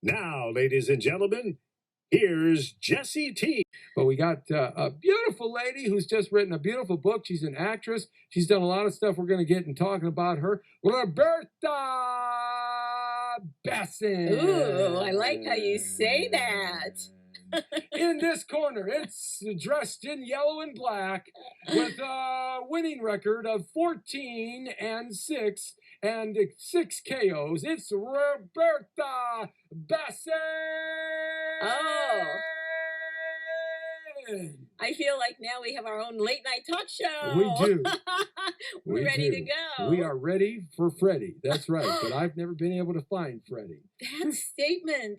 Now, ladies and gentlemen, here's Jessie T. But we got a beautiful lady who's just written a beautiful book. She's an actress. She's done a lot of stuff. We're going to get and talking about her. Roberta Bassin. Ooh, I like how you say that. In this corner, it's dressed in yellow and black with a winning record of 14-6 and 6 KOs. It's Roberta Bassin. Oh. I feel like now we have our own late night talk show. We do. We're ready to go. We are ready for Freddie. That's right. But I've never been able to find Freddie. That statement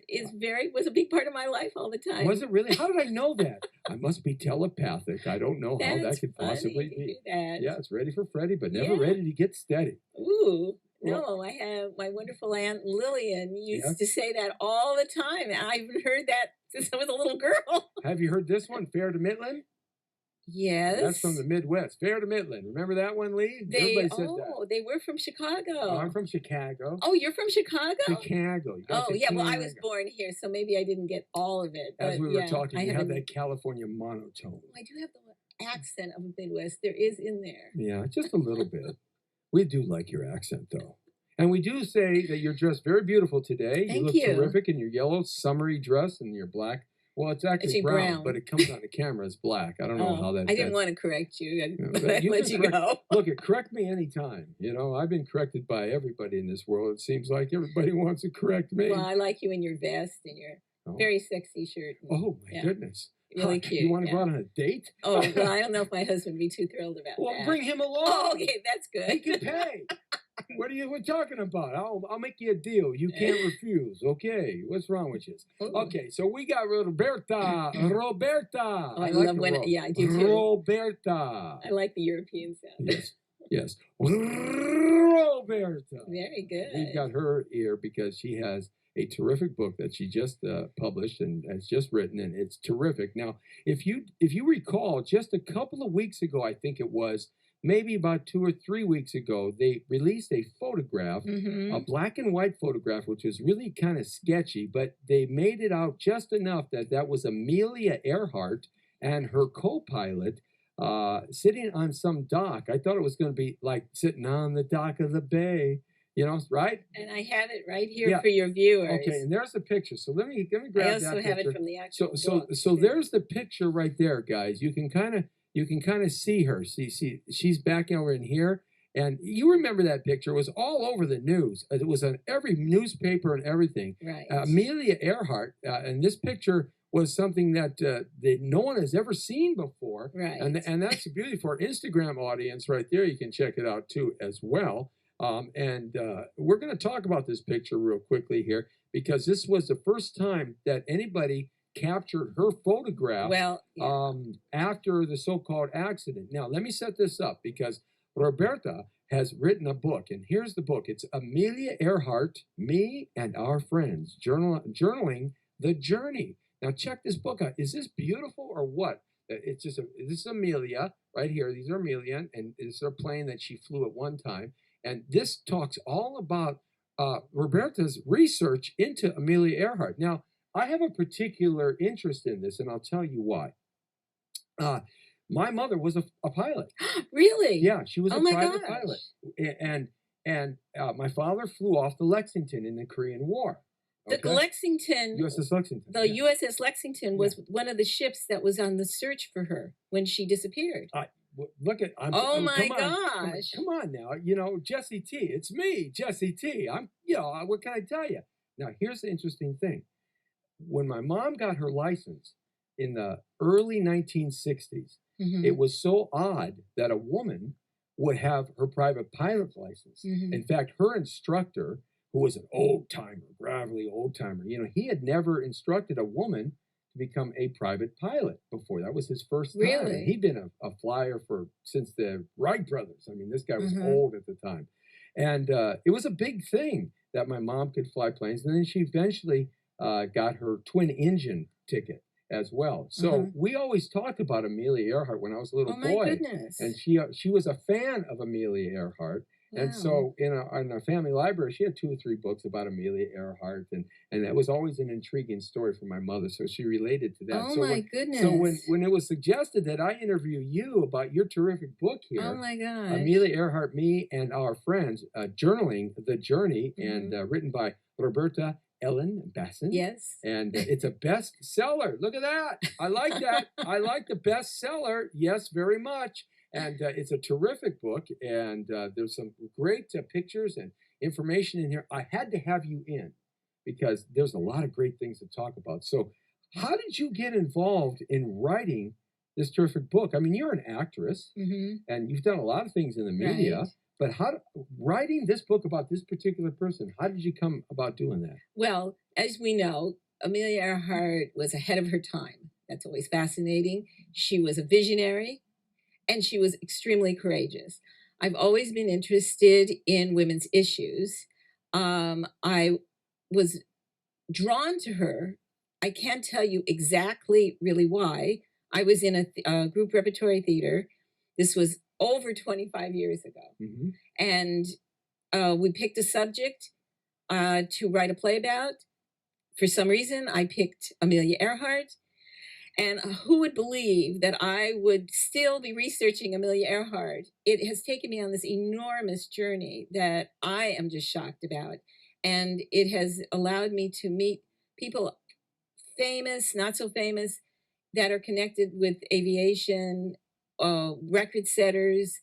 was a big part of my life all the time. Was it really? How did I know that? I must be telepathic. I don't know how that could possibly be. Yeah, it's ready for Freddie, but never ready to get steady. Ooh. No, I have my wonderful Aunt Lillian used to say that all the time. I've heard that since I was a little girl. Have you heard this one, Fair to Midland? Yes. That's from the Midwest. Fair to Midland. Remember that one, Lee? Everybody said that. They were from Chicago. Oh, I'm from Chicago. Oh, you're from Chicago? Chicago. Oh, yeah. Well, I was born here, so maybe I didn't get all of it. As we were talking, you have that California monotone. I do have the accent of the Midwest. There is in there. Yeah, just a little bit. We do like your accent, though. And we do say that you're dressed very beautiful today. Thank you look terrific in your yellow summery dress and your black. Well, it's actually brown, but it comes on the camera as black. I don't know how that. I didn't want to correct you, but I let you go. Look, correct me anytime. You know, I've been corrected by everybody in this world. It seems like everybody wants to correct me. Well, I like you in your vest and your very sexy shirt. Oh, my goodness. Really cute. You want to go out on a date? Oh, well, I don't know if my husband would be too thrilled about that. Well, bring him along. Oh, okay, that's good. He can pay. What are you talking about? I'll make you a deal. You can't refuse. Okay. What's wrong with you? Okay, so we got Roberta. Oh, I love when I do too. Roberta. I like the European sound. Yes. Roberta. Very good. We've got her here because she has a terrific book that she just published and has just written, and it's terrific. Now, if you recall, just a couple of weeks ago, I think it was, maybe about 2 or 3 weeks ago, they released a photograph, a black and white photograph, which was really kind of sketchy, but they made it out just enough that was Amelia Earhart and her co-pilot sitting on some dock. I thought it was going to be like sitting on the dock of the bay. You know, right? And I have it right here for your viewers. Okay, and there's the picture. So let me grab that picture. I also have it from the actual book. So there's the picture right there, guys. You can kind of see her. See, she's back over in here. And you remember that picture. It was all over the news. It was on every newspaper and everything. Right. Amelia Earhart, and this picture was something that no one has ever seen before. Right. And that's the beauty for our Instagram audience right there. You can check it out too as well. We're going to talk about this picture real quickly here because this was the first time that anybody captured her photograph after the so-called accident. Now, let me set this up because Roberta has written a book, and here's the book. It's Amelia Earhart, Me and Our Friends, Journaling the Journey. Now, check this book out. Is this beautiful or what? It's just this is Amelia right here. These are Amelia, and this is a plane that she flew at one time. And this talks all about Roberta's research into Amelia Earhart. Now, I have a particular interest in this, and I'll tell you why. My mother was a pilot. Really? Yeah, she was a private pilot. And my father flew off the Lexington in the Korean War. Okay? The Lexington, USS Lexington. The USS Lexington was one of the ships that was on the search for her when she disappeared. Look at my gosh. Come on now. You know, Jessie T. It's me, Jessie T. What can I tell you? Now, here's the interesting thing. When my mom got her license in the early 1960s, it was so odd that a woman would have her private pilot license. In fact, her instructor, who was an old-timer, gravelly old-timer, he had never instructed a woman to become a private pilot before. That was his first time. Really? And he'd been a flyer since the Wright brothers. I mean, this guy was old at the time. And it was a big thing that my mom could fly planes. And then she eventually got her twin engine ticket as well. So we always talked about Amelia Earhart when I was a little boy. Oh, my goodness. And she was a fan of Amelia Earhart. And so in our family library, she had 2 or 3 books about Amelia Earhart, and that was always an intriguing story for my mother. So she related to that. Oh so my when, goodness. So when it was suggested that I interview you about your terrific book here, oh my gosh, Amelia Earhart, me and our friends, journaling the journey, and written by Roberta Bassin. Yes. And it's a bestseller. Look at that. I like that. I like the bestseller. Yes, very much. And it's a terrific book, and there's some great pictures and information in here. I had to have you in because there's a lot of great things to talk about. So how did you get involved in writing this terrific book? I mean, you're an actress, and you've done a lot of things in the media, Right. but writing this book about this particular person, how did you come about doing that? Well, as we know, Amelia Earhart was ahead of her time. That's always fascinating. She was a visionary, and she was extremely courageous. I've always been interested in women's issues. I was drawn to her. I can't tell you exactly really why. I was in a group repertory theater. This was over 25 years ago. And we picked a subject to write a play about. For some reason, I picked Amelia Earhart. And who would believe that I would still be researching Amelia Earhart? It has taken me on this enormous journey that I am just shocked about. And it has allowed me to meet people, famous, not so famous, that are connected with aviation, record setters.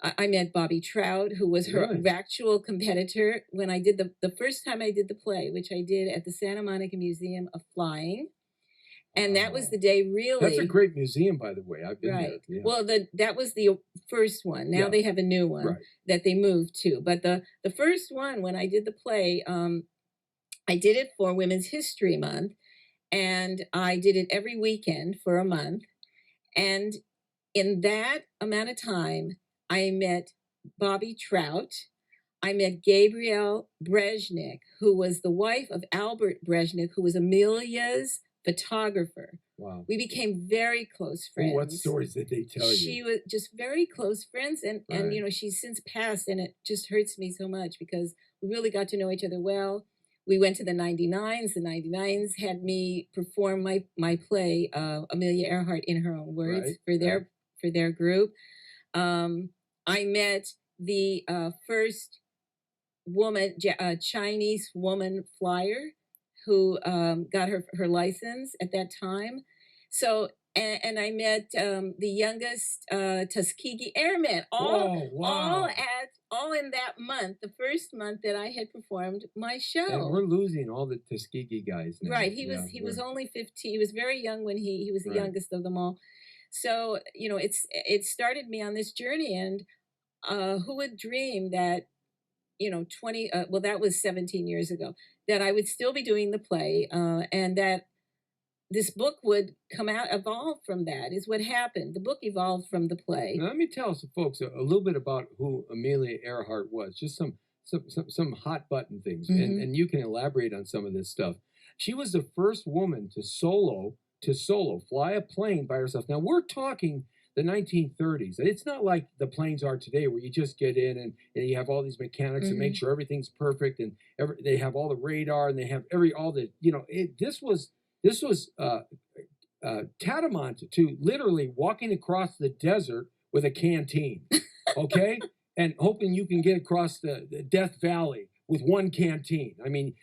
I met Bobby Trout, who was her actual competitor when I did the first time I did the play, which I did at the Santa Monica Museum of Flying. And that was the day, really. That's a great museum, by the way. I've been there. Yeah. Well, that was the first one. Now they have a new one that they moved to. But the first one, when I did the play, I did it for Women's History Month, and I did it every weekend for a month. And in that amount of time, I met Bobby Trout. I met Gabrielle Brezhnik, who was the wife of Albert Brezhnik, who was Amelia's photographer. Wow. We became very close friends. What stories did they tell you? She was just very close friends, and you know, she's since passed, and it just hurts me so much because we really got to know each other well. We went to the 99s. The 99s had me perform my play, Amelia Earhart in her own words, for their group. I met the first woman, Chinese woman flyer, who got her license at that time. So, and I met the youngest Tuskegee Airmen, all in that month, the first month that I had performed my show. And we're losing all the Tuskegee guys now. Right. He was only 15. He was very young when he was the youngest of them all. So, you know, it started me on this journey, and who would dream that, you know, that was 17 years ago, that I would still be doing the play, and that this book would evolve from that is what happened. The book evolved from the play. Now, let me tell some folks a little bit about who Amelia Earhart was, just some hot button things, and you can elaborate on some of this stuff. She was the first woman to solo fly a plane by herself. Now, we're talking the 1930s. It's not like the planes are today where you just get in and you have all these mechanics to make sure everything's perfect, and they have all the radar, and they have this was tantamount to literally walking across the desert with a canteen, okay? And hoping you can get across the Death Valley with one canteen. I mean,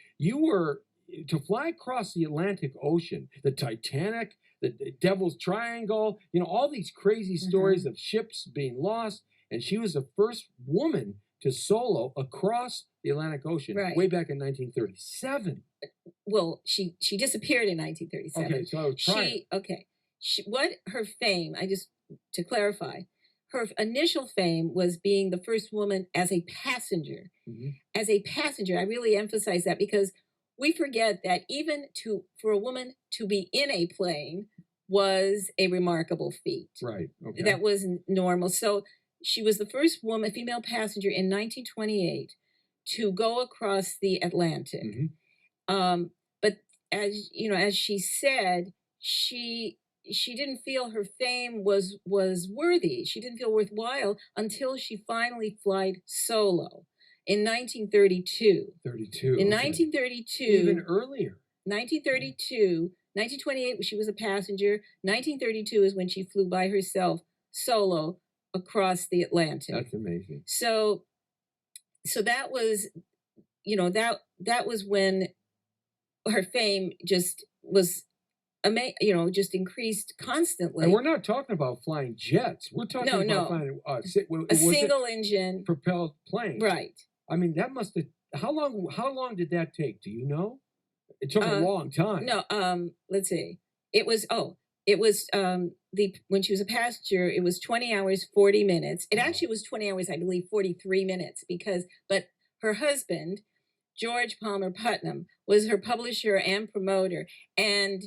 to fly across the Atlantic Ocean, the Titanic, the Devil's Triangle, you know, all these crazy stories of ships being lost. And she was the first woman to solo across the Atlantic Ocean way back in 1937. Well, she disappeared in 1937. Okay, so what her fame, to clarify, her initial fame was being the first woman as a passenger. As a passenger, I really emphasize that because we forget that even for a woman to be in a plane was a remarkable feat. Right. Okay. That wasn't normal. So she was the first female passenger in 1928 to go across the Atlantic. But as you know, as she said, she she didn't feel her fame was worthy. She didn't feel worthwhile until she finally flied solo in 1932. 32. In okay. 1932, Even earlier. 1932, 1928, she was a passenger. 1932 is when she flew by herself solo across the Atlantic. That's amazing. So that was, that was when her fame just was, just increased constantly. And we're not talking about flying jets. We're talking about flying a single engine propelled plane. Right. I mean, that must have. How long did that take? Do you know? It took a long time. No. Let's see. It was when she was a passenger, it was 20 hours 40 minutes. It actually was 20 hours, I believe, 43 minutes but her husband, George Palmer Putnam, was her publisher and promoter, and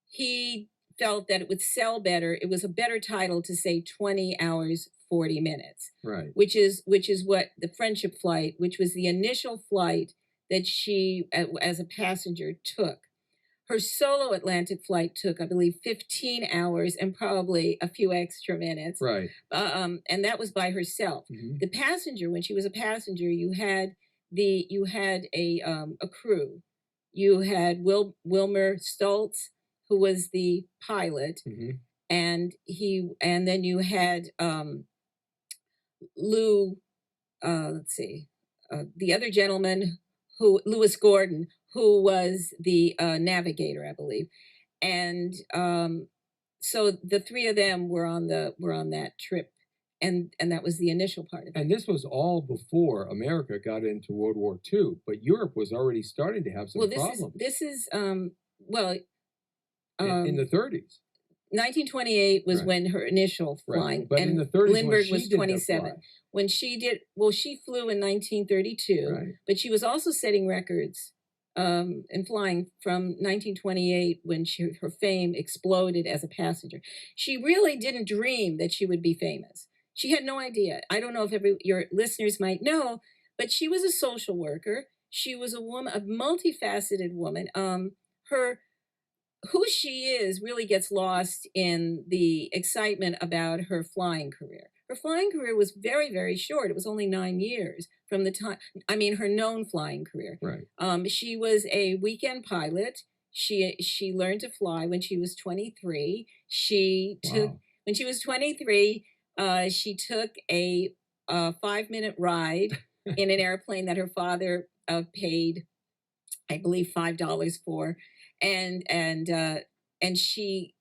he felt that it would sell better. It was a better title to say 20 hours 40 minutes. Right. Which is what the Friendship flight, which was the initial flight that she as a passenger took. Her solo Atlantic flight took, I believe, 15 hours and probably a few extra minutes. Right. And that was by herself. Mm-hmm. The passenger, when she was a passenger, you had a crew. You had Wilmer Stoltz, who was the pilot, mm-hmm. and then you had Lou. The other gentleman, Lewis Gordon, who was the navigator, I believe, and so the three of them were on that trip, and that was the initial part of it. And this was all before America got into World War II, but Europe was already starting to have some problems. This is in the 30s. 1928 was when her initial flying, right. But and in the 30s, Lindbergh was 27. When she flew in 1932, right. But she was also setting records and flying from 1928 when her fame exploded as a passenger. She really didn't dream that she would be famous. She had no idea. I don't know if your listeners might know, but she was a social worker. She was a multifaceted woman. Who she is really gets lost in the excitement about her flying career. Her flying career was very, very short. It was only 9 years from the time, her known flying career. Right. She was a weekend pilot. She learned to fly when she was 23. When she was 23, she took a 5-minute ride in an airplane that her father paid, I believe, $5 for. And she,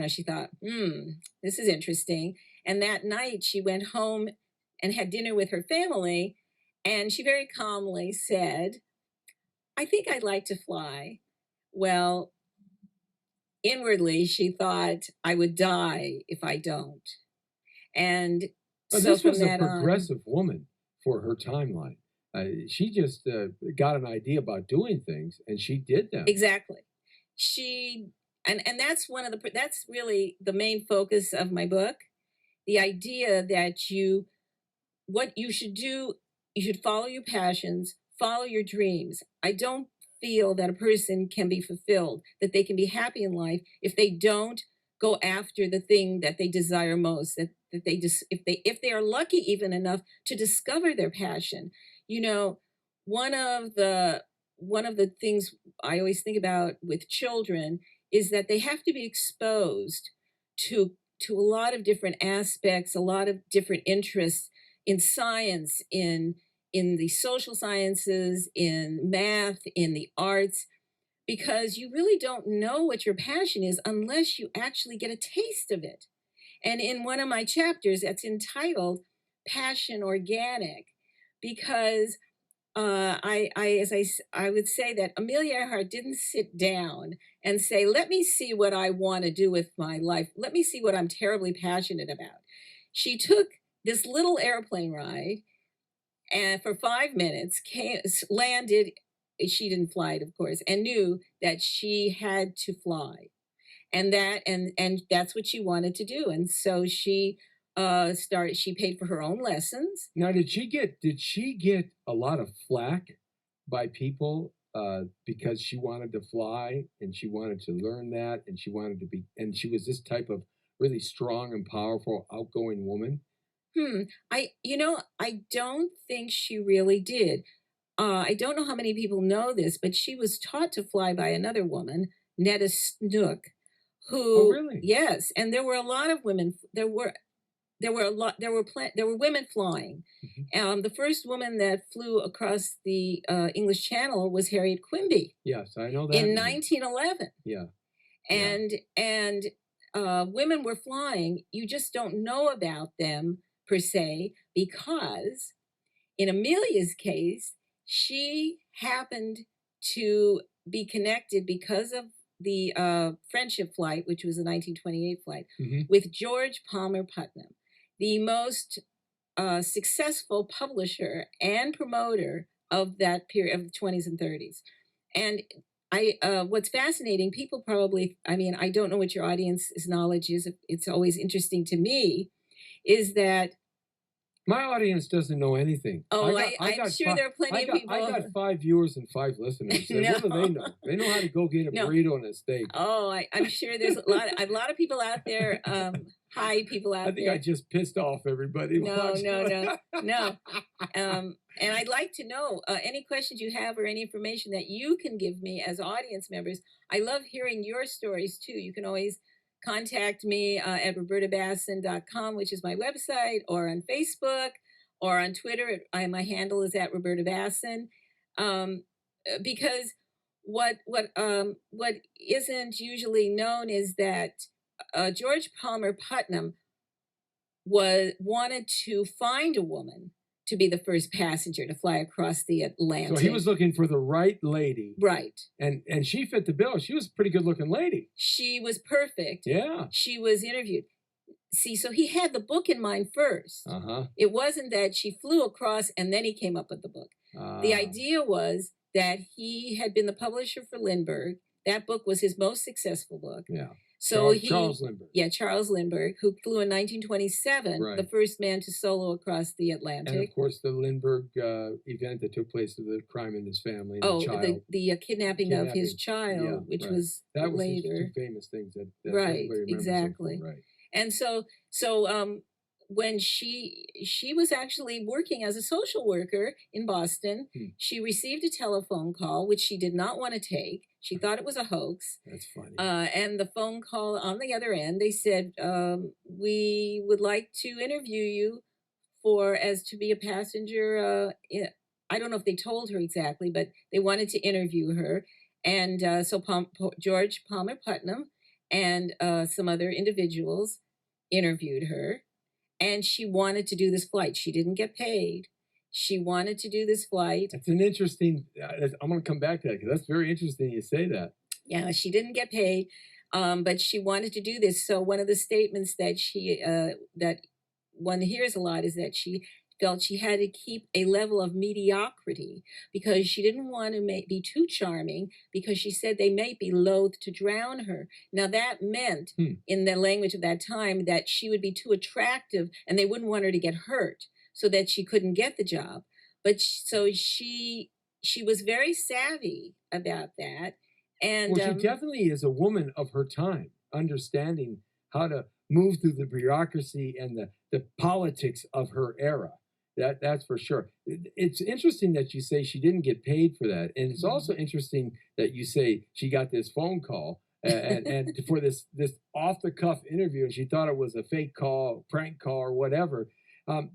she thought, this is interesting. And that night she went home and had dinner with her family. And she very calmly said, I think I'd like to fly. Well, inwardly, she thought, I would die if I don't. And so this from was that a progressive woman for her timeline. She just got an idea about doing things, and she did them. Exactly. And that's that's really the main focus of my book. The idea that what you should do, you should follow your passions, follow your dreams. I don't feel that a person can be fulfilled, that they can be happy in life if they don't go after the thing that they desire most, that they just, if they are lucky even enough to discover their passion. One of the things I always think about with children is that they have to be exposed to a lot of different aspects, a lot of different interests in science, in the social sciences, in math, in the arts, because you really don't know what your passion is unless you actually get a taste of it. And in one of my chapters that's entitled Passion Organic, because I would say that Amelia Earhart didn't sit down and say, let me see what I want to do with my life. Let me see what I'm terribly passionate about. She took this little airplane ride and for 5 minutes landed. She didn't fly it, of course, and knew that she had to fly. And that's what she wanted to do. And so she paid for her own lessons. Now, did she get a lot of flack by people because she wanted to fly and she wanted to learn that and she wanted to be, and she was this type of really strong and powerful, outgoing woman? I don't think she really did. I don't know how many people know this, but she was taught to fly by another woman, Netta Snook, Oh, who, really? yes, and there were a lot of women. There were women flying. The first woman that flew across the English Channel was Harriet Quimby Yes, I know that in name. 1911. Yeah. And women were flying. You just don't know about them per se, because in Amelia's case, she happened to be connected because of the friendship flight, which was a 1928 flight, with George Palmer Putnam, the most successful publisher and promoter of that period of the 20s and 30s. And what's fascinating, people probably, I don't know what your audience's knowledge is. It's always interesting to me, is that my audience doesn't know anything. I'm sure there are plenty of people. I got 5 viewers and 5 listeners. No. What do they know? They know how to go get a burrito and a steak. Oh, I'm sure there's a lot of people out there. Hi, people out there. I think I just pissed off everybody. No. And I'd like to know any questions you have or any information that you can give me as audience members. I love hearing your stories too. You can always contact me at robertabassin.com, which is my website, or on Facebook, or on Twitter. My handle is at Roberta Bassin. Because what isn't usually known is that George Palmer Putnam wanted to find a woman to be the first passenger to fly across the Atlantic. So he was looking for the right lady. Right. And she fit the bill. She was a pretty good looking lady. She was perfect. Yeah. She was interviewed. See, so he had the book in mind first. It wasn't that she flew across and then he came up with the book. The idea was that he had been the publisher for Lindbergh. That book was his most successful book. Yeah. So Charles Lindbergh. Yeah, Charles Lindbergh, who flew in 1927, Right. the first man to solo across the Atlantic. And of course, the Lindbergh event that took place of the crime in his family. And the child. the kidnapping of his child, which was that was later. His two famous things that Right, everybody remembers. exactly. Right. And so when she was actually working as a social worker in Boston, she received a telephone call, which she did not want to take. She thought it was a hoax. That's funny. And the phone call on the other end, they said, we would like to interview you to be a passenger. I don't know if they told her exactly, but they wanted to interview her. And so George Palmer Putnam and some other individuals interviewed her. And she wanted to do this flight. She didn't get paid. She wanted to do this flight. That's an interesting, I'm going to come back to that because that's very interesting you say that. Yeah, she didn't get paid, but she wanted to do this. So one of the statements that that one hears a lot is that she felt she had to keep a level of mediocrity because she didn't want to be too charming, because she said they might be loath to drown her. Now that meant, in the language of that time, that she would be too attractive and they wouldn't want her to get hurt, so that she couldn't get the job. But so she was very savvy about that. And she definitely is a woman of her time, understanding how to move through the bureaucracy and the politics of her era. That's for sure. It's interesting that you say she didn't get paid for that. And it's also interesting that you say she got this phone call and for this off-the-cuff interview, and she thought it was a fake call, prank call, or whatever.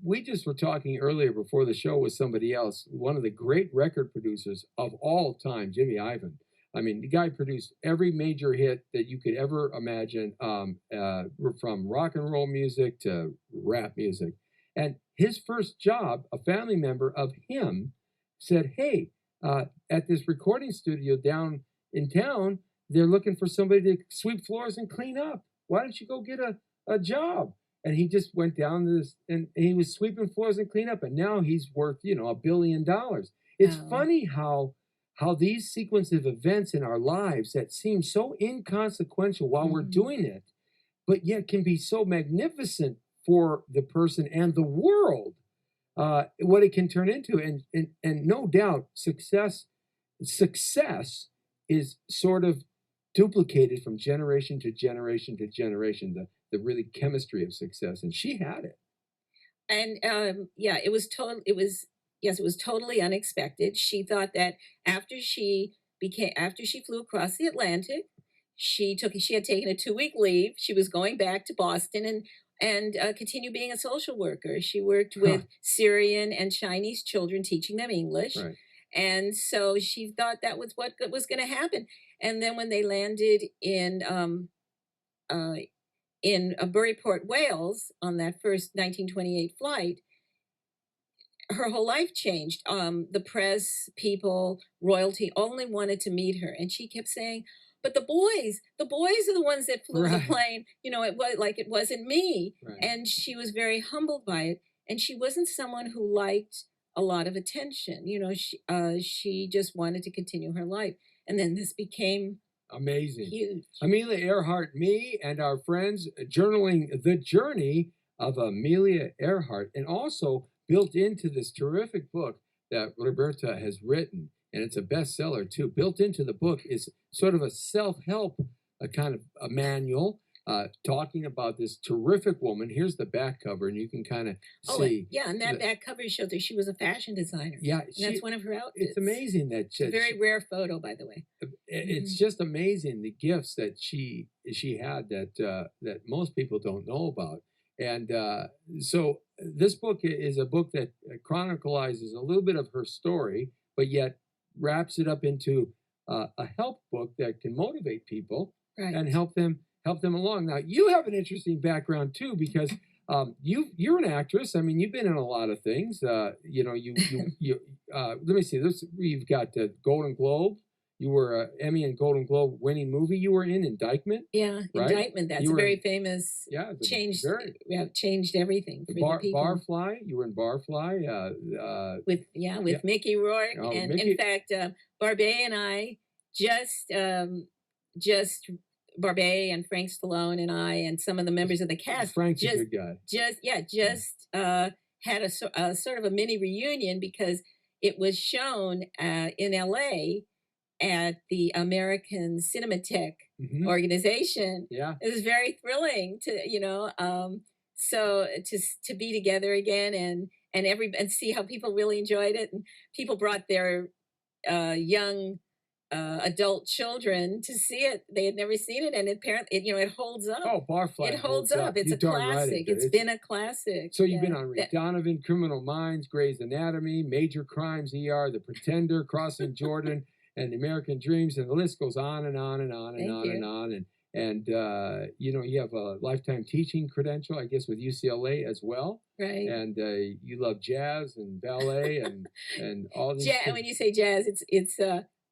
We just were talking earlier before the show with somebody else, one of the great record producers of all time, Jimmy Ivan. I mean, the guy produced every major hit that you could ever imagine, from rock and roll music to rap music. And his first job, a family member of him said, hey, at this recording studio down in town, they're looking for somebody to sweep floors and clean up. Why don't you go get a job? And he just went down to this, and he was sweeping floors and clean up. And now he's worth, $1 billion. It's funny how these sequence of events in our lives that seem so inconsequential while we're doing it, but yet can be so magnificent for the person and the world, what it can turn into. And no doubt success success is sort of duplicated from generation to generation to generation, the really chemistry of success, and she had it. And yeah, it was totally unexpected. She thought that after she flew across the Atlantic, she had taken a 2-week leave. She was going back to Boston and continue being a social worker. She worked with Syrian and Chinese children, teaching them English. Right. And so she thought that was what was going to happen. And then when they landed in Buryport, Wales, on that first 1928 flight, her whole life changed. The press, people, royalty only wanted to meet her, and she kept saying, "But the boys are the ones that flew the plane. You know, it wasn't me." Right. And she was very humbled by it. And she wasn't someone who liked a lot of attention. You know, she just wanted to continue her life. And then this became amazing. Huge. Amelia Earhart, me and our friends journaling the journey of Amelia Earhart, and also built into this terrific book that Roberta has written, and it's a bestseller too. Built into the book is sort of a self-help kind of a manual talking about this terrific woman. Here's the back cover, and you can kind of see. Yeah, and that back cover shows that she was a fashion designer. Yeah, that's one of her outfits. It's amazing that it's a very rare photo, by the way. It's just amazing the gifts that she had that most people don't know about. And so this book is a book that chronicles a little bit of her story, but yet wraps it up into a help book that can motivate people and help them along. Now, you have an interesting background too, because you're an actress. I mean, you've been in a lot of things. You know, you let me see this. You've got Golden Globe. You were Emmy and Golden Globe winning movie. You were in Indictment. Yeah, right? Indictment. That's a very famous. Yeah, changed everything for the people. Barfly. You were in Barfly. With Mickey Rourke, and Mickey. In fact, Barbet and I just Barbet and Frank Stallone and I and some of the members of the cast. Frank's a good guy. Had a sort of a mini reunion because it was shown in L.A. at the American Cinematheque organization. Yeah, it was very thrilling to so to be together again and see how people really enjoyed it, and people brought their young adult children to see it. They had never seen it, and it holds up. Oh, Barfly! It holds up. It's a classic. It's been a classic. So you've been on Rick Donovan, Criminal Minds, Grey's Anatomy, Major Crimes, ER, The Pretender, Crossing Jordan, and American Dreams, and the list goes on and on and on and on and on. And you have a lifetime teaching credential, I guess, with UCLA as well. Right. And you love jazz and ballet and all these things. When you say jazz,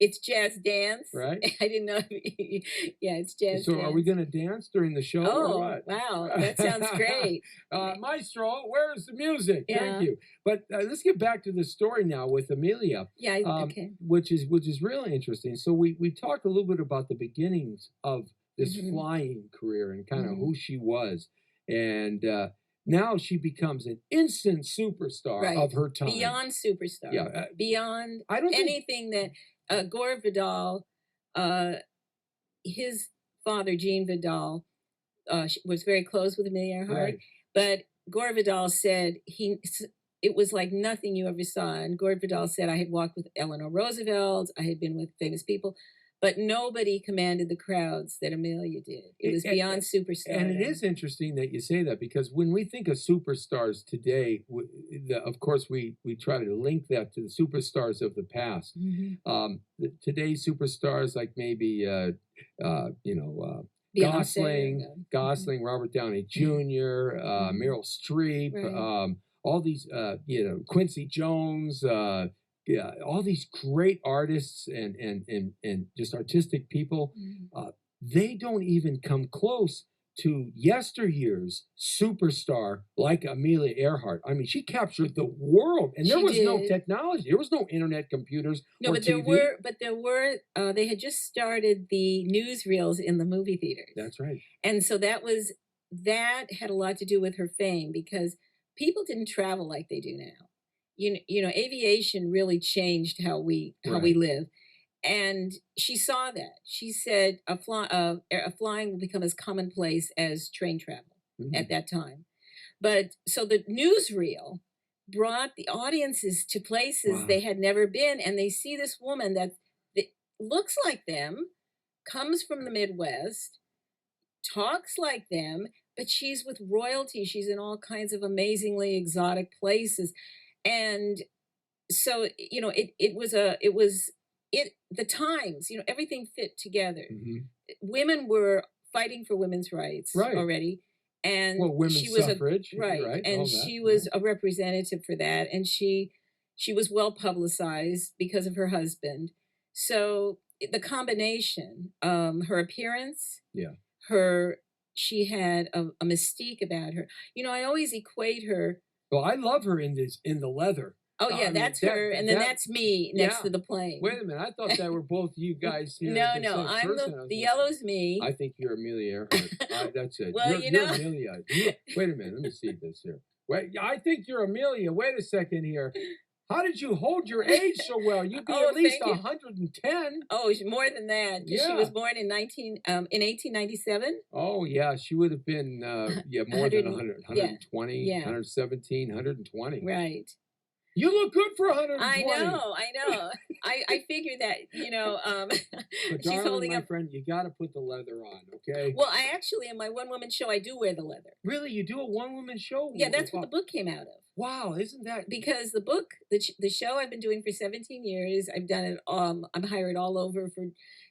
it's jazz dance. Right. I didn't know. It's jazz so dance. Are we going to dance during the show or what? Wow. That sounds great. Maestro, where's the music? Yeah. Thank you. But let's get back to the story now with Amelia. Yeah, okay. Which is really interesting. So we talked a little bit about the beginnings of this flying career and kind of who she was. And now she becomes an instant superstar of her time. Beyond superstar. Yeah. Beyond anything that... Gore Vidal, his father, Jean Vidal, was very close with Amelia Earhart. Right. But Gore Vidal said it was like nothing you ever saw. And Gore Vidal said, I had walked with Eleanor Roosevelt, I had been with famous people, but nobody commanded the crowds that Amelia did. It was beyond superstar. And it is interesting that you say that, because when we think of superstars today, of course, we try to link that to the superstars of the past. Today's superstars, like maybe, Gosling, Robert Downey Jr., Meryl Streep, all these, Quincy Jones, all these great artists and just artistic people, they don't even come close to yesteryear's superstar like Amelia Earhart. I mean, she captured the world, and there was no technology. There was no internet computers. No, but TV. there were. They had just started the newsreels in the movie theaters. That's right. And so that had a lot to do with her fame, because people didn't travel like they do now. Aviation really changed how we live, And she saw that. She said flying will become as commonplace as train travel at that time. But so the newsreel brought the audiences to places they had never been, and they see this woman that looks like them, comes from the Midwest, talks like them, but she's with royalty. She's in all kinds of amazingly exotic places. And so, you know, the times, you know, everything fit together. Women were fighting for women's rights already. And women's she was suffrage, right. And she was a representative for that. And she was well publicized because of her husband. So the combination, her appearance, she had a mystique about her. You know, I always equate her. Well, I love her in the leather. Oh yeah, that's her, and then that's me next to the plane. Wait a minute, I thought that were both you guys here. No, I'm the yellow's me. I think you're Amelia Earhart. That's it. Well, you're Amelia. Wait a minute, let me see this here. Wait, I think you're Amelia. Wait a second here. How did you hold your age so well? You'd be at least 110. Oh, more than that. Yeah. She was born in 1897. Oh, yeah. She would have been more than 100, 120, 117, 120. Right. You look good for 120. I know. I figured that, you know. But darling, she's holding my friend, you got to put the leather on, okay? Well, I actually, in my one-woman show, I do wear the leather. Really? You do a one-woman show? Yeah, that's what the book came out of. Wow, isn't that? Because the book, the show I've been doing for 17 years, I've done it, I'm hired all over for,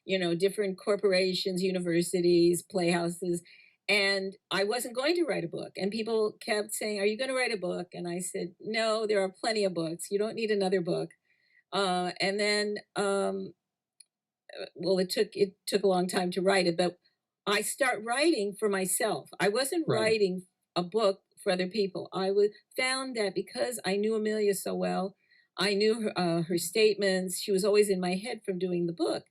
you know, different corporations, universities, playhouses. And I wasn't going to write a book. And people kept saying, are you going to write a book? And I said, no, there are plenty of books. You don't need another book. And then, well, it took a long time to write it, but I start writing for myself. I wasn't writing a book for other people. I found that because I knew Amelia so well, I knew her statements. She was always in my head from doing the book.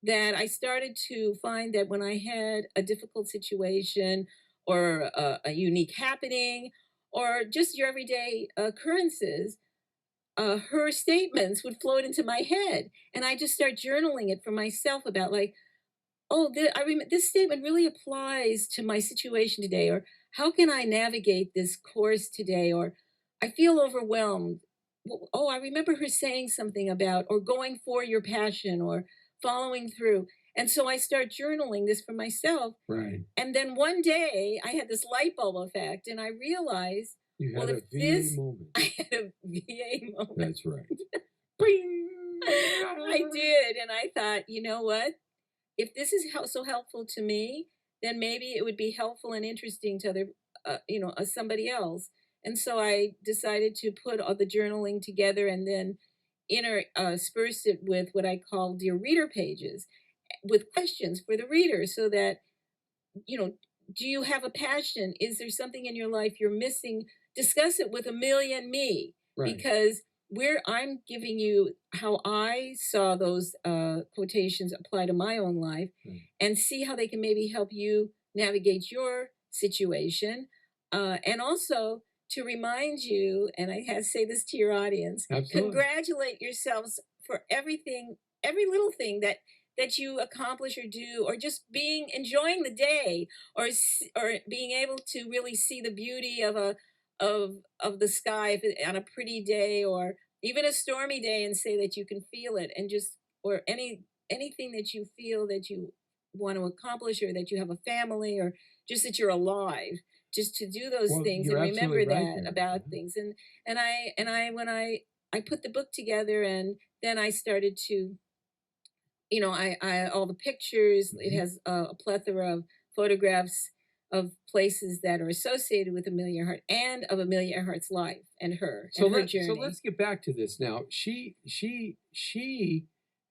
That I started to find that when I had a difficult situation or a unique happening or just your everyday occurrences, her statements would float into my head. And I just start journaling it for myself about like, oh, this statement really applies to my situation today, or how can I navigate this course today, or I feel overwhelmed. Oh, I remember her saying something about, or going for your passion, or following through. And so I start journaling this for myself. Right. And then one day I had this light bulb effect and I realized, you had a VA moment. I had a VA moment. That's right. I did. And I thought, you know what? If this is so helpful to me, then maybe it would be helpful and interesting to other, somebody else. And so I decided to put all the journaling together and then interspersed it with what I call Dear Reader pages with questions for the reader so that, do you have a passion? Is there something in your life you're missing? Discuss it with Amelia and me, because I'm giving you how I saw those quotations apply to my own life and see how they can maybe help you navigate your situation. And also to remind you, and I have to say this to your audience, congratulate yourselves for everything, every little thing that you accomplish or do, or just enjoying the day, or being able to really see the beauty of the sky on a pretty day, or even a stormy day, and say that you can feel it, and or anything that you feel that you want to accomplish, or that you have a family, or just that you're alive. Just to do those things and remember that about things. And I when I put the book together, and then I started to, I all the pictures, it has a plethora of photographs of places that are associated with Amelia Earhart and of Amelia Earhart's life and her journey. So let's get back to this now. She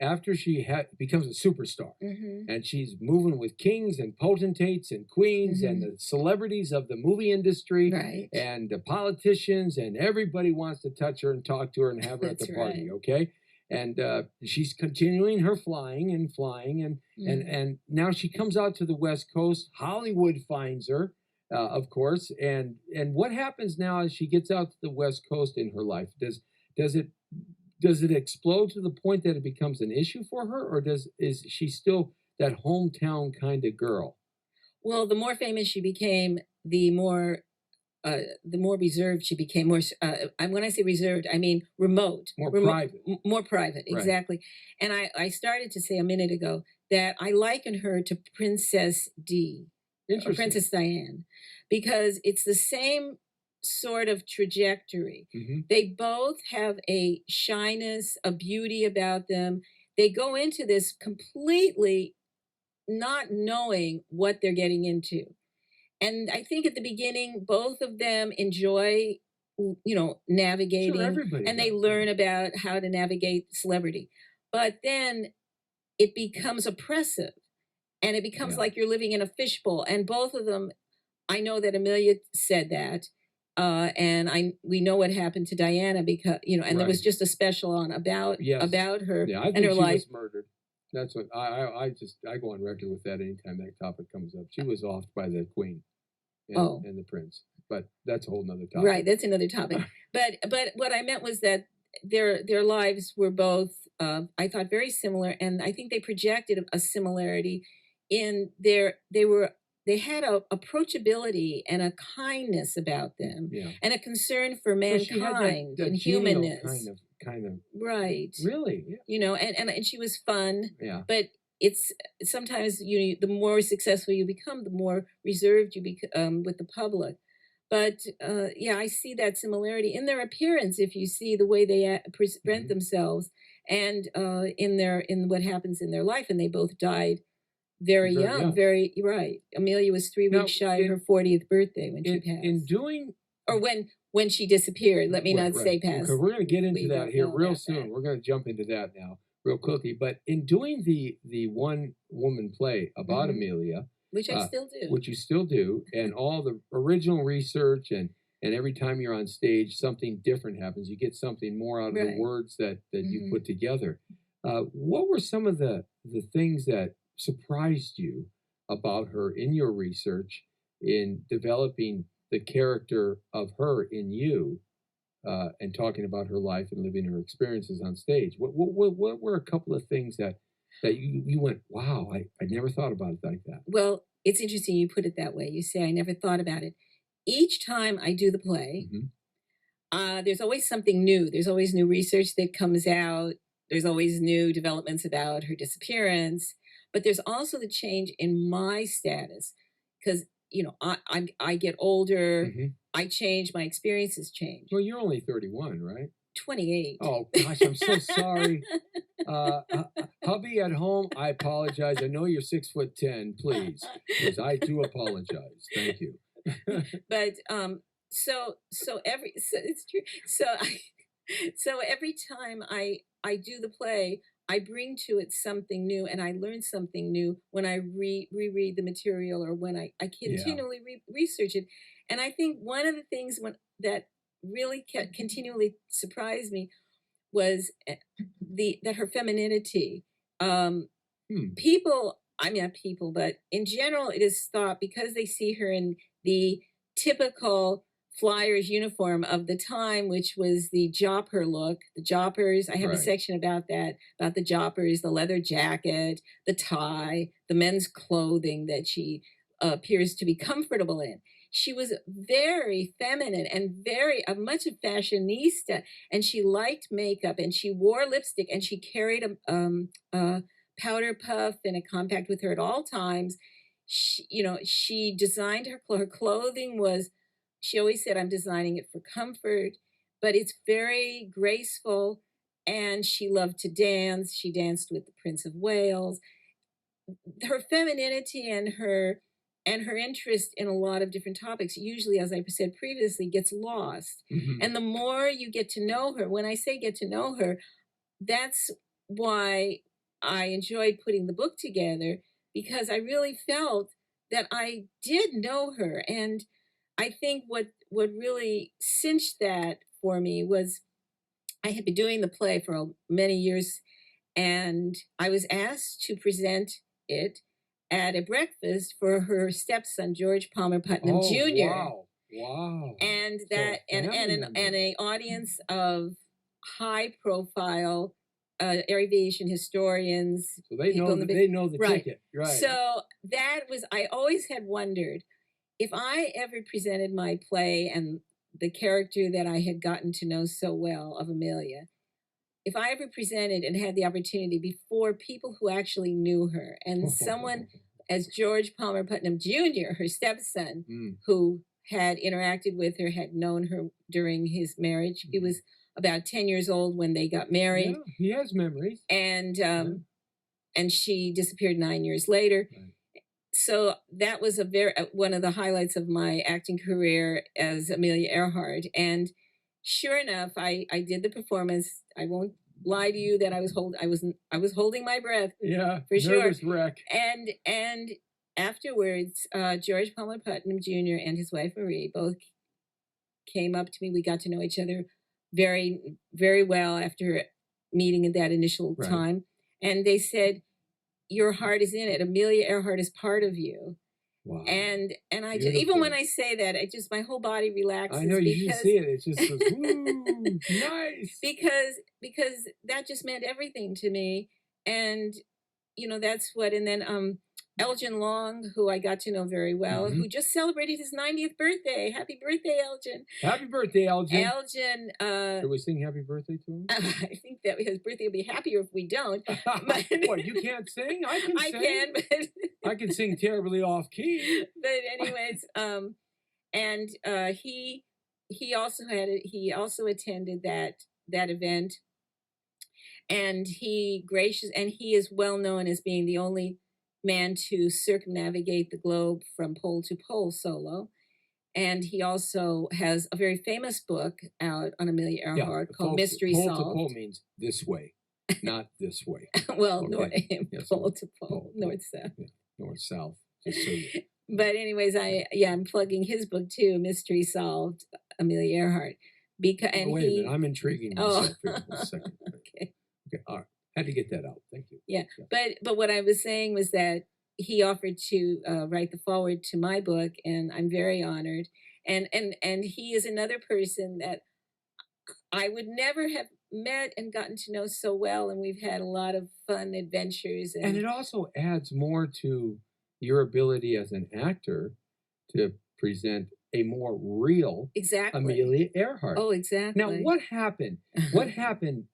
after she becomes a superstar, and she's moving with kings and potentates and queens and the celebrities of the movie industry and the politicians, and everybody wants to touch her and talk to her and have her at the party, okay? And she's continuing her flying, and now she comes out to the West Coast. Hollywood finds her, of course, and what happens now as she gets out to the West Coast in her life? Does it does it explode to the point that it becomes an issue for her, or is she still that hometown kind of girl? Well, the more famous she became, the more reserved she became. When I say reserved, I mean remote, private, more private. Right. Exactly. And I started to say a minute ago that I liken her to Princess D, or Princess Diane, because it's the same sort of trajectory. Mm-hmm. They both have a shyness, a beauty about them. They go into this completely not knowing what they're getting into. And I think at the beginning, both of them enjoy, navigating, sure, and they learn about how to navigate celebrity. But then it becomes oppressive, and it becomes like you're living in a fishbowl. And both of them, I know that Amelia said that, and we know what happened to Diana, because and there was just a special on about her I think and her she life. Was murdered. That's what I go on record with that anytime that topic comes up. She was offed by the queen and the prince, but that's a whole nother topic. Right, that's another topic. but what I meant was that their lives were both, I thought, very similar, and I think they projected a similarity in they had a approachability and a kindness about them, and a concern for mankind that and humanness. Kind of. Right. Really? Yeah. And she was fun. Yeah. But it's sometimes the more successful you become, the more reserved you become with the public. But I see that similarity in their appearance. If you see the way they present themselves, and in what happens in their life, and they both died very young. Very right. Amelia was 3 weeks shy of her 40th birthday when she passed. When she disappeared. Let me not say passed. Okay, we're going to get into that here real soon. We're going to jump into that now real quickly. But in doing the one woman play about Amelia, which I still do, which you still do, and all the original research, and every time you're on stage, something different happens. You get something more out of the words that you put together. What were some of the things that surprised you about her in your research in developing the character of her in you, and talking about her life and living her experiences on stage? What were a couple of things that you went, wow, I never thought about it like that? Well, it's interesting you put it that way. You say, I never thought about it. Each time I do the play, there's always something new. There's always new research that comes out. There's always new developments about her disappearance. But there's also the change in my status, because I get older. I change. My experiences change. Well, you're only 31, right? 28. Oh gosh, I'm so sorry. Hubby at home, I apologize. I know you're 6'10", please, because I do apologize. Thank you. But it's true. So every time I do the play, I bring to it something new, and I learn something new when I reread the material, or when I continually research it. And I think one of the things that really continually surprised me was that her femininity. People, I mean, not people, but in general, it is thought, because they see her in the typical Flyers uniform of the time, which was the jopper look. The joppers, I have a section about that, about the joppers, the leather jacket, the tie, the men's clothing that she appears to be comfortable in. She was very feminine and very much a fashionista, and she liked makeup, and she wore lipstick, and she carried a powder puff and a compact with her at all times. She designed her clothing was. She always said, I'm designing it for comfort, but it's very graceful. And she loved to dance. She danced with the Prince of Wales. Her femininity and her interest in a lot of different topics, usually, as I said previously, gets lost. And the more you get to know her, when I say get to know her, that's why I enjoyed putting the book together, because I really felt that I did know her. And I think what really cinched that for me was I had been doing the play for many years, and I was asked to present it at a breakfast for her stepson, George Palmer Putnam Jr. Wow. And that and an audience of high profile aviation historians. So they know the right. ticket, right? So that was, I always had wondered if I ever presented my play and the character that I had gotten to know so well of Amelia, if I ever presented and had the opportunity before people who actually knew her, and someone as George Palmer Putnam Jr., her stepson, who had interacted with her, had known her during his marriage. He was about 10 years old when they got married. Yeah, he has memories. And she disappeared 9 years later. Right. So that was one of the highlights of my acting career as Amelia Earhart. And sure enough, I did the performance. I won't lie to you that I was holding my breath. Yeah, for sure. Nervous wreck. And afterwards, George Palmer Putnam Jr. and his wife Marie both came up to me. We got to know each other very, very well after meeting at that initial time. And they said, "Your heart is in it. Amelia Earhart is part of you." Wow. And I just, even when I say that, my whole body relaxes. I know, you should see it. It's just woo, nice. Because that just meant everything to me. And that's what. And then Elgin Long, who I got to know very well, who just celebrated his 90th birthday. Happy birthday, Elgin. Happy birthday, Elgin. Elgin. Should we sing happy birthday to him? I think that his birthday will be happier if we don't. But, what, you can't sing? I can sing. I can, but... I can sing terribly off key. But anyways, he also attended that event. And he is well known as being the only man to circumnavigate the globe from pole to pole solo. And he also has a very famous book out on Amelia Earhart called Mystery Solved. Pole to pole means this way, not this way. Well, pole to pole, north-south. Yeah, north-south, just so you... But anyways, I'm plugging his book too, Mystery Solved, Amelia Earhart. Wait a minute, I'm intriguing myself here for a second. Okay, all right. Had to get that out. Thank you. Yeah. But what I was saying was that he offered to write the foreword to my book, and I'm very honored. And he is another person that I would never have met and gotten to know so well, and we've had a lot of fun adventures. And it also adds more to your ability as an actor to present a more real Amelia Earhart. Oh, exactly. Now, what happened? What happened?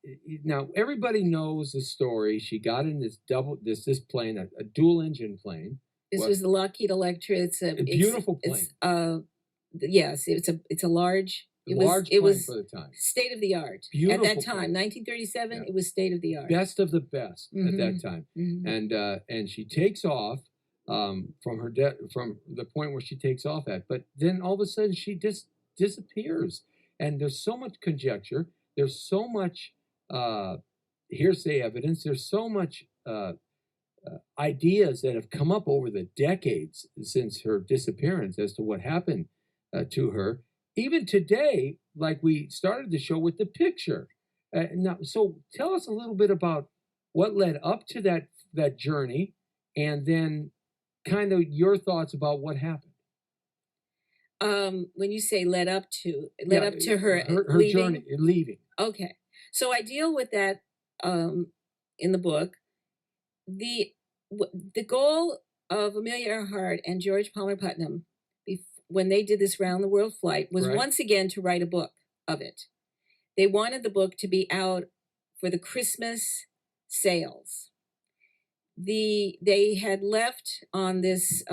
Now, everybody knows the story. She got in this plane, a dual engine plane. This was the Lockheed Electra. It's a beautiful plane. Yes, it's a large. It was for the time. State of the art at that time. 1937. Yeah. It was state of the art. Best of the best at that time. And she takes off. From the point where she takes off at, but then all of a sudden she just disappears, and there's so much conjecture, there's so much hearsay evidence, there's so much ideas that have come up over the decades since her disappearance as to what happened to her. Even today, like we started the show with the picture. Now, so tell us a little bit about what led up to that journey, and then kind of your thoughts about what happened. When you say led up to her leaving? Journey, leaving. Okay, so I deal with that in the book. The goal of Amelia Earhart and George Palmer Putnam, when they did this round the world flight, was once again to write a book of it. They wanted the book to be out for the Christmas sales. They had left on this.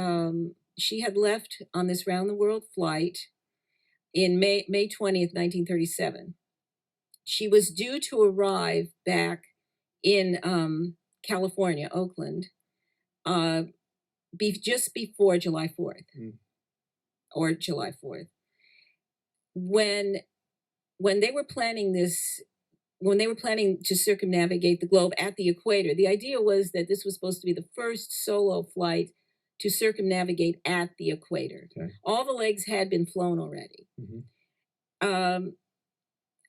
She had left on this round the world flight in May 20th, 1937. She was due to arrive back in California, Oakland, just before July 4th, or July 4th. When they were planning this. When they were planning to circumnavigate the globe at the equator, the idea was that this was supposed to be the first solo flight to circumnavigate at the equator. Okay. All the legs had been flown already. A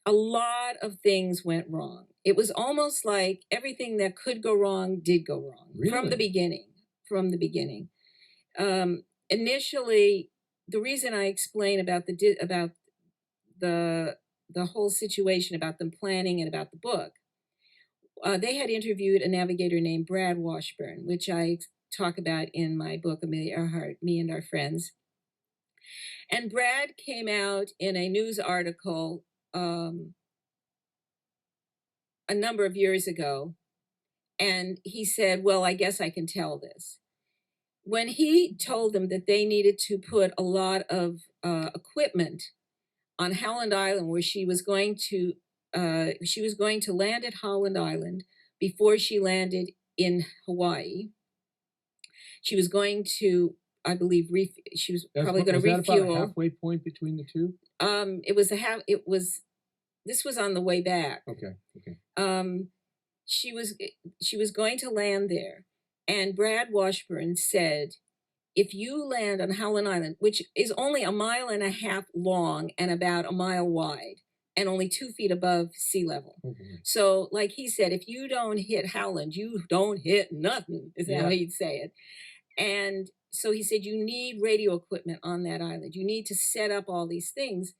lot of things went wrong. It was almost like everything that could go wrong did go wrong. Really? From the beginning. Initially, the reason I explain about the the whole situation about them planning and about the book, they had interviewed a navigator named Brad Washburn, which I talk about in my book, Amelia Earhart, Me and Our Friends. And Brad came out in a news article a number of years ago, and he said, well, I guess I can tell this. When he told them that they needed to put a lot of equipment on Howland Island, where she was going to land at Howland Island before she landed in Hawaii. She was going to, I believe, she was probably going to refuel. Was that about a halfway point between the two? This was on the way back. Okay. She was going to land there, and Brad Washburn said, if you land on Howland Island, which is only 1.5 miles long and about 1 mile wide, and only 2 feet above sea level. Okay. So, like he said, if you don't hit Howland, you don't hit nothing, is how he'd say it. And so he said, you need radio equipment on that island. You need to set up all these things.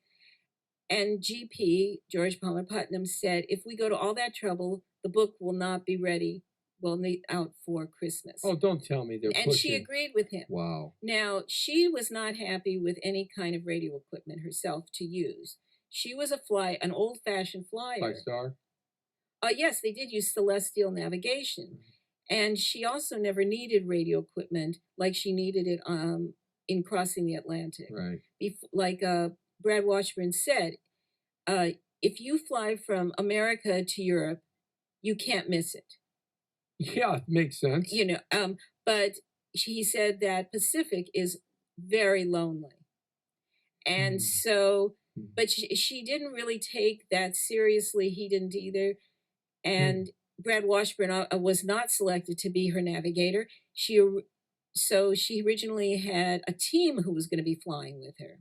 And GP, George Palmer Putnam, said, if we go to all that trouble, the book will not be ready. We'll need out for Christmas. Oh, don't tell me they're and pushing. She agreed with him. Wow. Now, she was not happy with any kind of radio equipment herself to use. She was an old-fashioned flyer. 5-star? Yes, they did use celestial navigation. And she also never needed radio equipment like she needed it in crossing the Atlantic. Right. Like Brad Washburn said, if you fly from America to Europe, you can't miss it. Yeah, it makes sense. But he said that Pacific is very lonely. And so, but she didn't really take that seriously. He didn't either. And Brad Washburn was not selected to be her navigator. So she originally had a team who was going to be flying with her.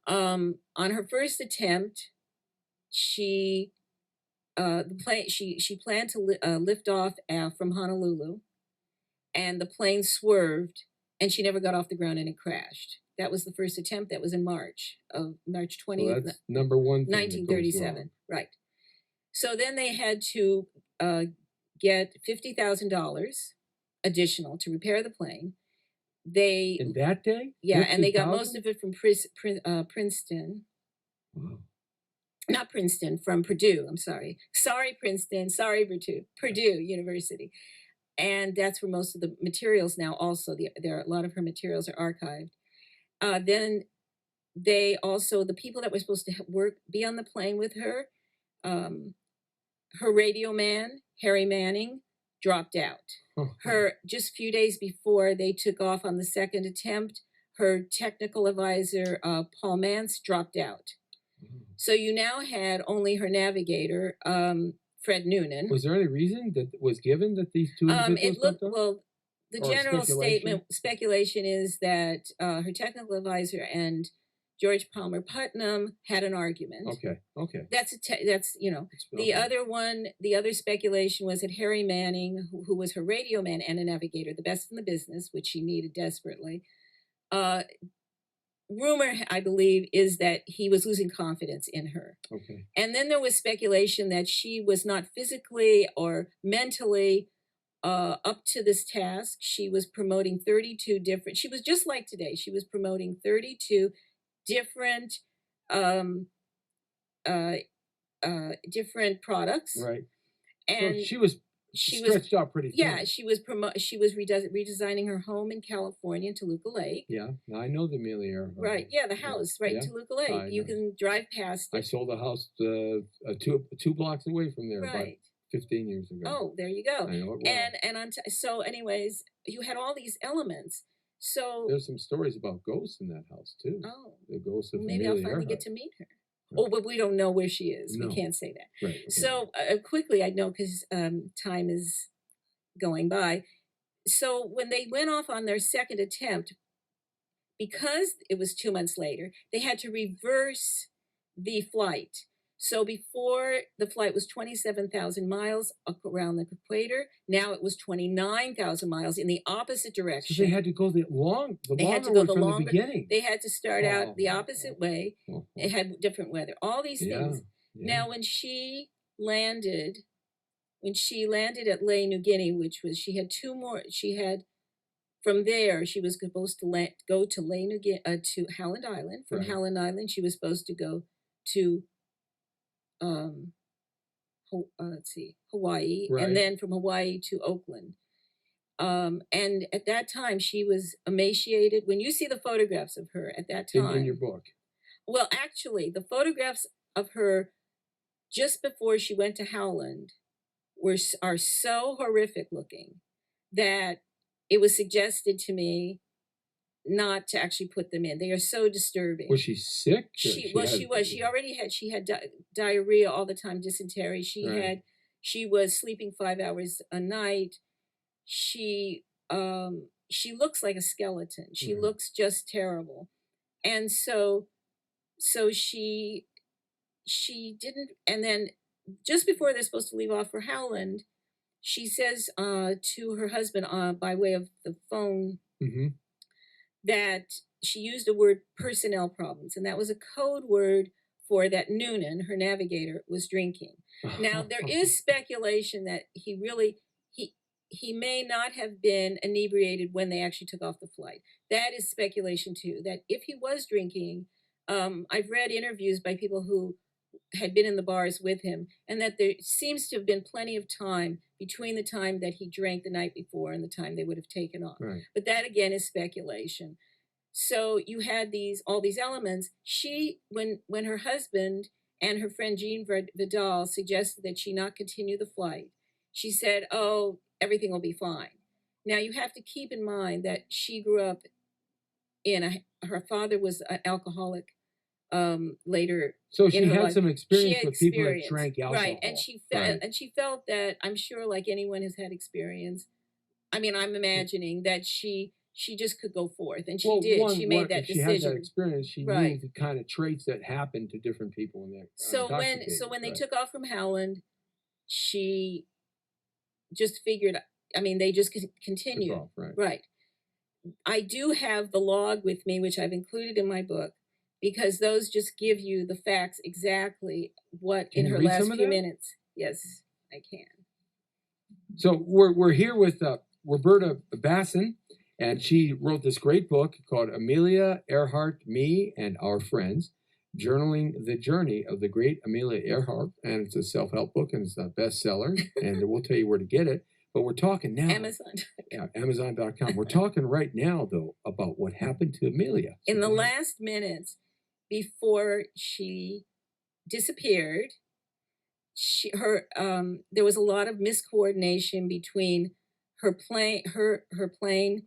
On her first attempt, she planned to lift off from Honolulu, and the plane swerved, and she never got off the ground, and it crashed. That was the first attempt. That was in March 20th. So that's number one thing 1937. Right. So then they had to get $50,000 additional to repair the plane. In that day? Yeah, and they got most of it from Princeton. Wow. Not Princeton, from Purdue. I'm sorry. Sorry, Princeton. Sorry, Purdue University. And that's where most of the materials now also, there are a lot of her materials are archived. Then they also, the people that were supposed to be on the plane with her, her radio man, Harry Manning, dropped out. Just a few days before they took off on the second attempt, her technical advisor, Paul Mance, dropped out. So you now had only her navigator, Fred Noonan. Was there any reason that was given that these two individuals well, the general speculation is that her technical advisor and George Palmer Putnam had an argument. Okay. That's the other one. The other speculation was that Harry Manning, who was her radio man and a navigator, the best in the business, which she needed desperately. Rumor, I believe, is that he was losing confidence in her. Okay. And then there was speculation that she was not physically or mentally up to this task. She was promoting 32 different. She was just like today. She was promoting 32 different different products. Right. And so she was stretched out pretty thin. Yeah, she was redesigning her home in California, Toluca Lake. Yeah, I know the Amelia Earhart. Right, yeah, the house, right, Toluca Lake. You can drive past it. I sold a house two blocks away from there about 15 years ago. Oh, there you go. I know it well. So anyways, you had all these elements. So there's some stories about ghosts in that house too. Oh, the ghosts of maybe Amelia I'll finally Earhart. get to meet her. Oh, but we don't know where she is. No. We can't say that. Right. Okay. So quickly, I know because time is going by. So when they went off on their second attempt, because it was 2 months later, they had to reverse the flight. So before, the flight was 27,000 miles up around the equator. Now it was 29,000 miles in the opposite direction. So they had to go the They had longer to go way the from longer. the beginning. They had to start out the Oh, opposite way. oh, It had different weather. All these yeah, things. yeah. Now, when she landed at Ley, New Guinea, which was, she had two more. She had, from there, she was supposed to go to Ley, New Guinea, to Howland Island. From Right. Howland Island, she was supposed to go to Hawaii, Right. and then from Hawaii to Oakland. And at that time, she was emaciated. When you see the photographs of her at that time, in your book. well, actually, the photographs of her just before she went to Howland are so horrific looking that it was suggested to me not to actually put them in. They are so disturbing. Was she sick? She was. She already had. She had diarrhea all the time, dysentery. Right. She was sleeping 5 hours a night. She looks like a skeleton. She Mhm. looks just terrible. And so she didn't. And then just before they're supposed to leave off for Howland, she says to her husband by way of the phone, Mm-hmm. that she used the word personnel problems, and that was a code word for that Noonan, her navigator, was drinking. Now, there is speculation that he may not have been inebriated when they actually took off the flight. That is speculation too, that if he was drinking, I've read interviews by people who had been in the bars with him, and that there seems to have been plenty of time between the time that he drank the night before and the time they would have taken off. Right. But that again is speculation. So you had all these elements. She, when her husband and her friend Jean Vidal suggested that she not continue the flight, she said, "Oh, everything will be fine." Now you have to keep in mind that she grew up her father was an alcoholic. Later, so she had life, some experience with people that drank alcohol, right? And she felt that, I'm sure, like anyone has had experience. I mean, I'm imagining that she just could go forth, and she did. She made that decision. She had that experience. She knew the kind of traits that happened to different people in there. So when they took off from Howland, she just figured. I mean, they just continued. Off, right. Right. I do have the log with me, which I've included in my book, because those just give you the facts exactly what in her last few minutes. Yes, I can. So we're here with Roberta Bassin, and she wrote this great book called Amelia Earhart, Me and Our Friends, Journaling the Journey of the Great Amelia Earhart. And it's a self-help book, and it's a bestseller, and we'll tell you where to get it. But we're talking now. Amazon. Yeah, Amazon.com. We're talking right now, though, about what happened to Amelia. In the last minutes before she disappeared, there was a lot of miscoordination between her plane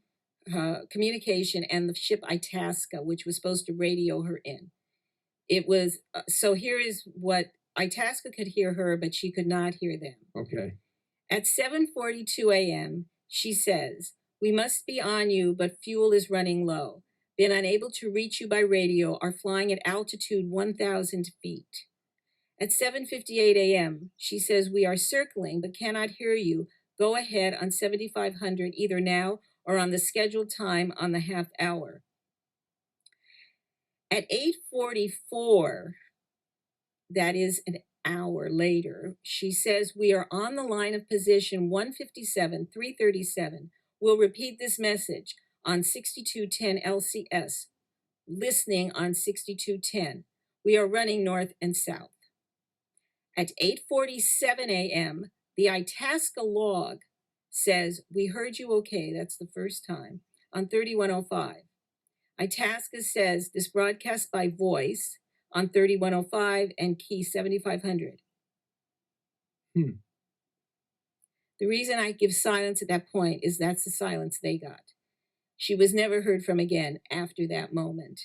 communication and the ship Itasca, which was supposed to radio her in. It was so here is what Itasca could hear her, but she could not hear them. Okay. At 7:42 a.m., she says, "We must be on you, but fuel is running low. Been unable to reach you by radio, are flying at altitude 1,000 feet." At 7:58 a.m., she says, "We are circling, but cannot hear you. Go ahead on 7,500 either now or on the scheduled time on the half hour." At 8:44, that is an hour later, she says, "We are on the line of position 157, 337. We'll repeat this message on 6210 LCS, listening on 6210. We are running north and south." At 8:47 a.m., the Itasca log says, "We heard you okay." That's the first time, on 3105. Itasca says, "This broadcast by voice on 3105 and key 7500. The reason I give silence at that point is that's the silence they got. She was never heard from again after that moment.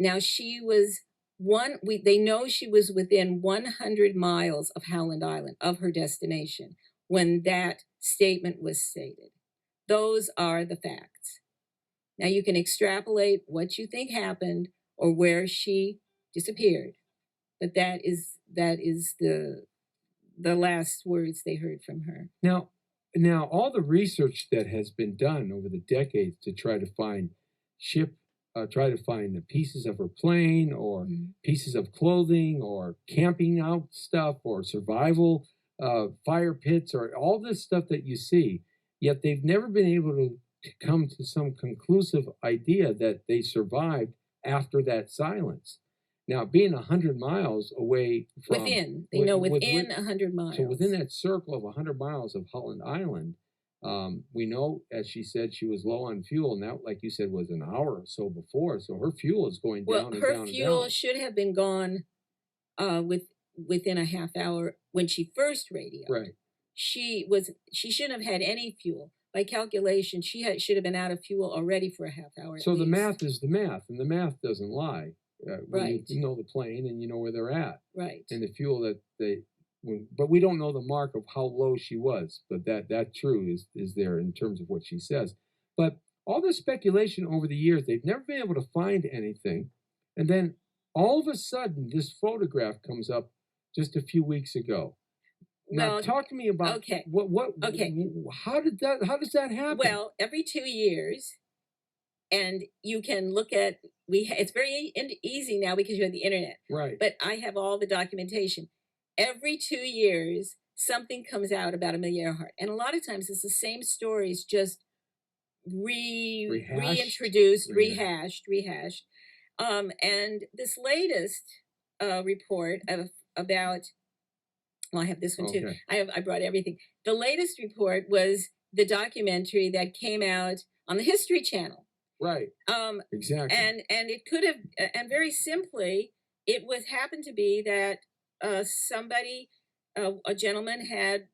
Now she was they know she was within 100 miles of Howland Island, of her destination, when that statement was stated. Those are the facts. Now you can extrapolate what you think happened or where she disappeared. but that is the last words they heard from her. Now, all the research that has been done over the decades to try to find try to find the pieces of her plane or pieces of clothing or camping out stuff or survival fire pits or all this stuff that you see, yet they've never been able to come to some conclusive idea that they survived after that silence. Now, being 100 miles away from... Within 100 miles. So within that circle of 100 miles of Holland Island, we know, as she said, she was low on fuel, and that, like you said, was an hour or so before. So her fuel is going down and down. Well, her fuel should have been gone within a half hour when she first radioed. Right. She shouldn't have had any fuel. By calculation, she should have been out of fuel already for a half hour. So the math is the math, and the math doesn't lie. Right. You know the plane, and you know where they're at. Right. And the fuel that but we don't know the mark of how low she was. But that true is there in terms of what she says. But all this speculation over the years, they've never been able to find anything. And then all of a sudden, this photograph comes up just a few weeks ago. Now, talk to me about how does that happen? Well, every 2 years, and you can look at it's very easy now because you have the internet. Right. But I have all the documentation. Every 2 years, something comes out about Amelia Earhart, and a lot of times it's the same stories, just reintroduced, rehashed. And this latest report about. Well, I have this one too. I brought everything. The latest report was the documentary that came out on the History Channel. Right. Exactly. And it could have, and very simply, it happened to be that somebody, a gentleman, had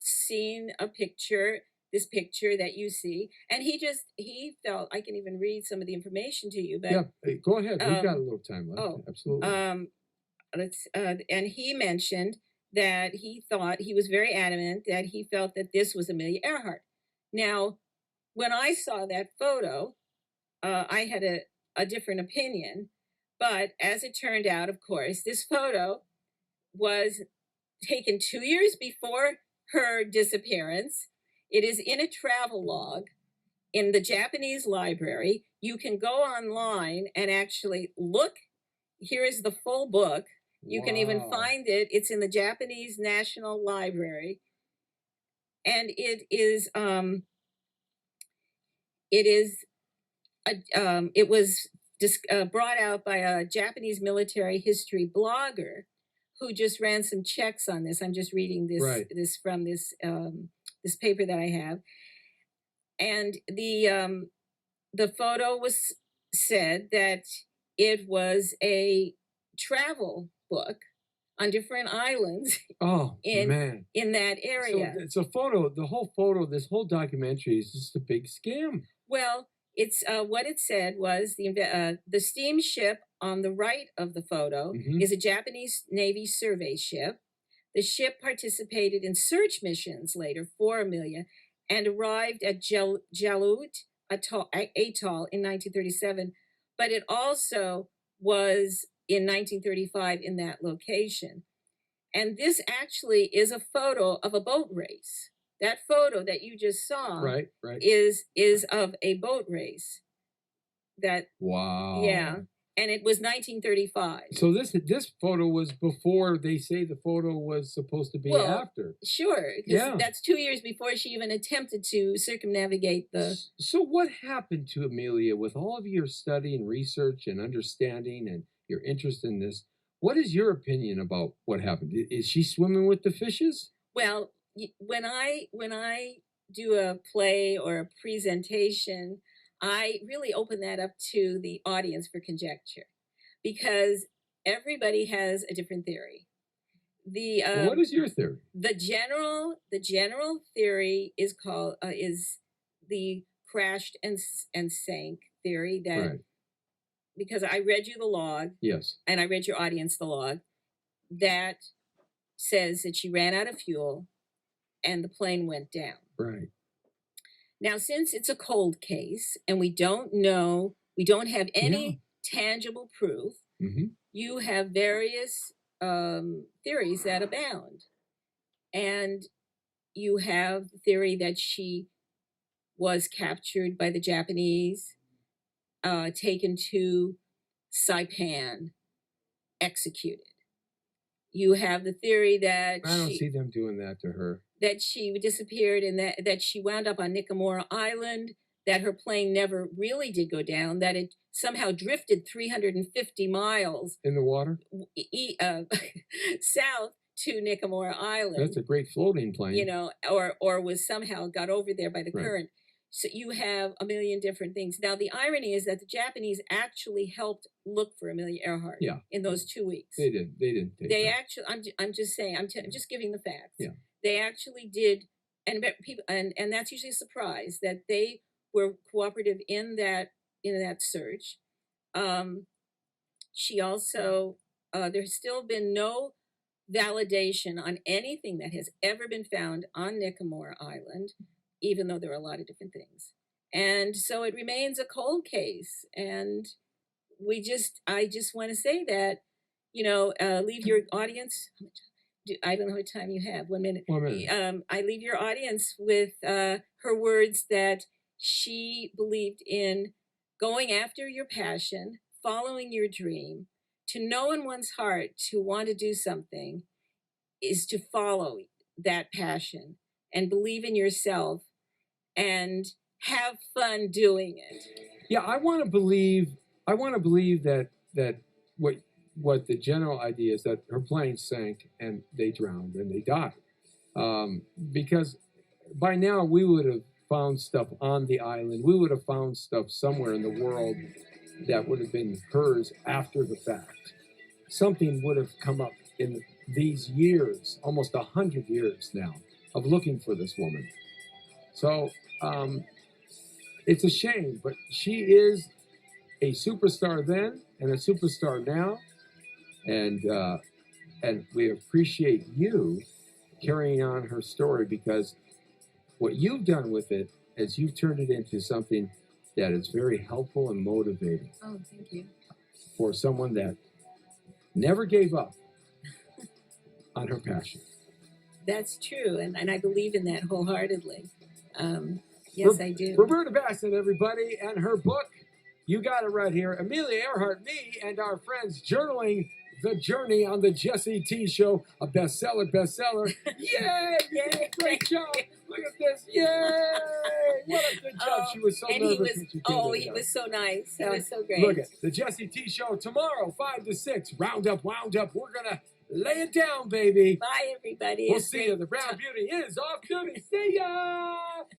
seen this picture that you see, and he felt, I can even read some of the information to you. But yeah, go ahead. We've got a little time left. Oh, absolutely. And he mentioned that he was very adamant that he felt that this was Amelia Earhart. Now, when I saw that photo, I had a different opinion, but as it turned out, of course, this photo was taken 2 years before her disappearance. It is in a travel log in the Japanese library. You can go online and actually look. Here is the full book. You can even find it. It's in the Japanese National Library. And it was brought out by a Japanese military history blogger who just ran some checks on this. I'm just reading this from this paper that I have. And the photo said that it was a travel book on different islands. In that area. So it's a photo. The whole photo, this whole documentary is just a big scam. Well, it's what it said was the steamship on the right of the photo is a Japanese Navy survey ship. The ship participated in search missions later for Amelia and arrived at Jalut Atoll in 1937, but it also was in 1935 in that location. And this actually is a photo of a boat race. That photo that you just saw is of a boat race. Wow. Yeah. And it was 1935. So this photo was before they say the photo was supposed to be after. Sure, because that's 2 years before she even attempted to circumnavigate the... So what happened to Amelia with all of your study and research and understanding and your interest in this? What is your opinion about what happened? Is she swimming with the fishes? Well, when I do a play or a presentation, I really open that up to the audience for conjecture, because everybody has a different theory. What is your theory? The general theory is called is the crashed and sank theory. That because I read you the log, yes, and I read your audience the log, that says that she ran out of fuel, and the plane went down. Right. Now, since it's a cold case and we don't have any tangible proof, you have various theories that abound. And you have the theory that she was captured by the Japanese, taken to Saipan, executed. You have the theory that I don't see them doing that to her. That she disappeared and that she wound up on Nikamura Island, that her plane never really did go down, that it somehow drifted 350 miles in the water south to Nikamura Island. That's a great floating plane. You know, or was somehow got over there by the current. So you have a million different things. Now, the irony is that the Japanese actually helped look for Amelia Earhart in those 2 weeks. They did. They actually, I'm just saying, I'm just giving the facts. Yeah. They actually did, and people, and that's usually a surprise that they were cooperative in that search. She also, there's still been no validation on anything that has ever been found on Nikamura Island, even though there are a lot of different things. And so it remains a cold case. And I just want to say that, leave your audience, I don't know what time you have, 1 minute. 1 minute. I leave your audience with her words that she believed in going after your passion, following your dream. To know in one's heart to want to do something is to follow that passion and believe in yourself and have fun doing it. Yeah, I want to believe that what the general idea is that her plane sank and they drowned and they died. Because by now we would have found stuff on the island. We would have found stuff somewhere in the world that would have been hers after the fact. Something would have come up in these years, almost 100 years now, of looking for this woman. So it's a shame, but she is a superstar then and a superstar now. And we appreciate you carrying on her story, because what you've done with it is you've turned it into something that is very helpful and motivating. Oh, thank you. For someone that never gave up on her passion. That's true, and I believe in that wholeheartedly. Yes, I do. Roberta Bassin, everybody, and her book, you got it right here, Amelia Earhart, me and our friends journaling the journey on the Jessie T Show, a bestseller. Yay! Yay! Great job! Look at this! Yay! What a good job! She was so nervous. He was so nice. That was so great. Look at the Jessie T Show tomorrow, 5 to 6. Round up, wound up. We're gonna lay it down, baby. Bye, everybody. We'll see you. The Brown Beauty is off duty. See ya!